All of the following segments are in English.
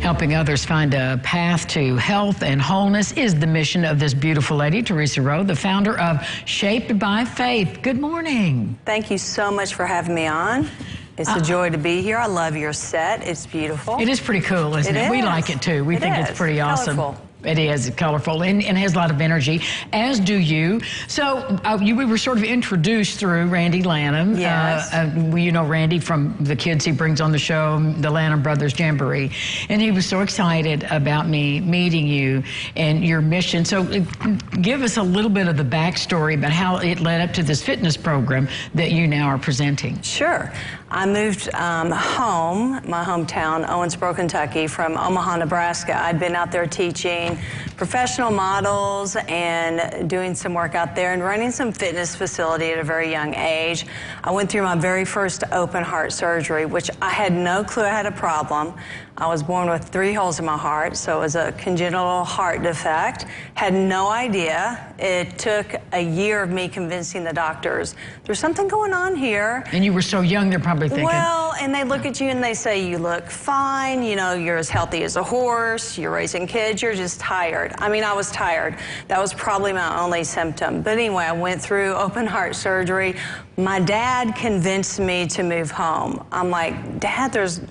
Helping others find a path to health and wholeness is the mission of this beautiful lady, Theresa Rowe, the founder of Shaped by Faith. Good morning. Thank you so much for having me on. It's a joy to be here. I love your set. It's beautiful. It is pretty cool, isn't it? We like it too. We think it's pretty awesome. Colorful. It is colorful and has a lot of energy, as do you. So we were sort of introduced through Randy Lanham. Yes. You know Randy from the kids he brings on the show, the Lanham Brothers Jamboree. And he was so excited about me meeting you and your mission. So give us a little bit of the backstory about how it led up to this fitness program that you now are presenting. Sure. I moved home, my hometown, Owensboro, Kentucky, from Omaha, Nebraska. I'd been out there teaching professional models and doing some work out there and running some fitness facility at a very young age. I went through my very first open heart surgery, which I had no clue I had a problem. I was born with 3 holes in my heart, so it was a congenital heart defect. Had no idea. It took a year of me convincing the doctors, there's something going on here. And you were so young, they're probably thinking. Well, and they look at you and they say, you look fine, you know, you're as healthy as a horse, you're raising kids, you're just tired. I mean, I was tired. That was probably my only symptom. But anyway, I went through open heart surgery. My dad convinced me to move home. I'm like, Dad, there's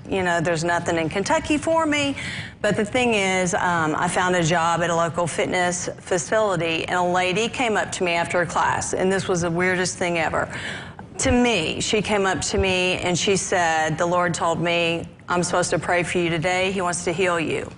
nothing in Kentucky for me. But the thing is, I found a job at a local fitness facility, and a lady came up to me after a class, and this was the weirdest thing ever. To me, she came up to me and she said, the Lord told me, I'm supposed to pray for you today. He wants to heal you.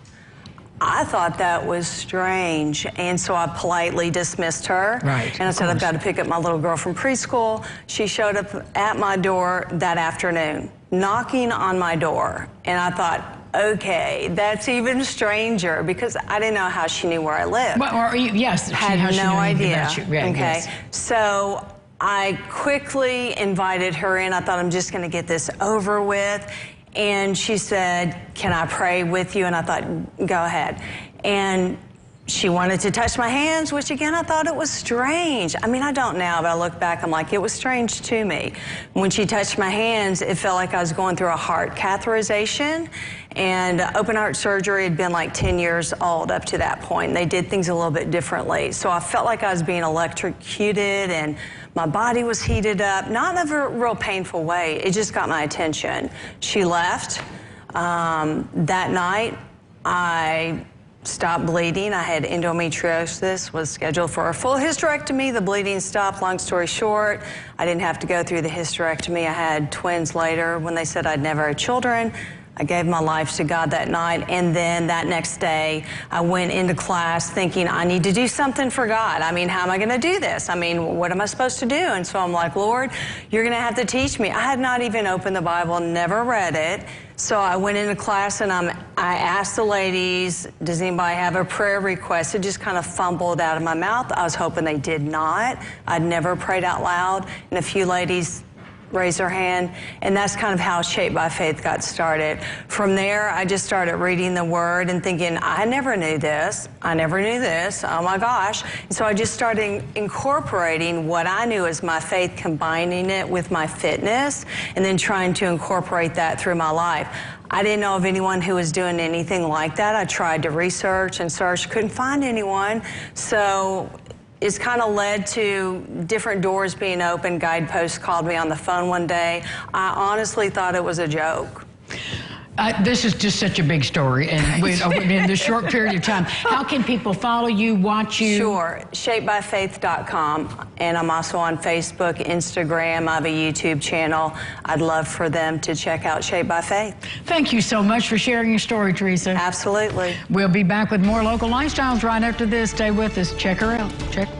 I thought that was strange, and so I politely dismissed her. Right. And I said, I've got to pick up my little girl from preschool. She showed up at my door that afternoon, knocking on my door. And I thought, okay, that's even stranger, because I didn't know how she knew where I lived. Well, yes, had no idea. About you. Right, okay, yes. So I quickly invited her in. I thought, I'm just going to get this over with. And she said, can I pray with you? And I thought, go ahead. And she wanted to touch my hands, which again, I thought it was strange. I mean, I don't now, but I look back, I'm like, it was strange to me. When she touched my hands, it felt like I was going through a heart catheterization. And open heart surgery had been like 10 years old up to that point. They did things a little bit differently. So I felt like I was being electrocuted and my body was heated up, not in a real painful way. It just got my attention. She left. That night, I stopped bleeding. I had endometriosis, was scheduled for a full hysterectomy. The bleeding stopped. Long story short, I didn't have to go through the hysterectomy. I had twins later when they said I'd never had children. I gave my life to God that night, and then that next day, I went into class thinking, I need to do something for God. I mean, how am I going to do this? I mean, what am I supposed to do? And so I'm like, Lord, you're going to have to teach me. I had not even opened the Bible, never read it. So I went into class, and I asked the ladies, does anybody have a prayer request? It just kind of fumbled out of my mouth. I was hoping they did not. I'd never prayed out loud, and a few ladies raise their hand, and that's kind of how Shaped by Faith got started. From there, I just started reading the Word and thinking, I never knew this. I never knew this. Oh my gosh. And so I just started incorporating what I knew as my faith, combining it with my fitness, and then trying to incorporate that through my life. I didn't know of anyone who was doing anything like that. I tried to research and search, couldn't find anyone. So it's kind of led to different doors being open. Guideposts called me on the phone one day. I honestly thought it was a joke. This is just such a big story, and in this short period of time. How can people follow you, watch you? Sure, shapedbyfaith.com, and I'm also on Facebook, Instagram. I have a YouTube channel. I'd love for them to check out Shaped by Faith. Thank you so much for sharing your story, Theresa. Absolutely. We'll be back with more local lifestyles right after this. Stay with us. Check her out. Check.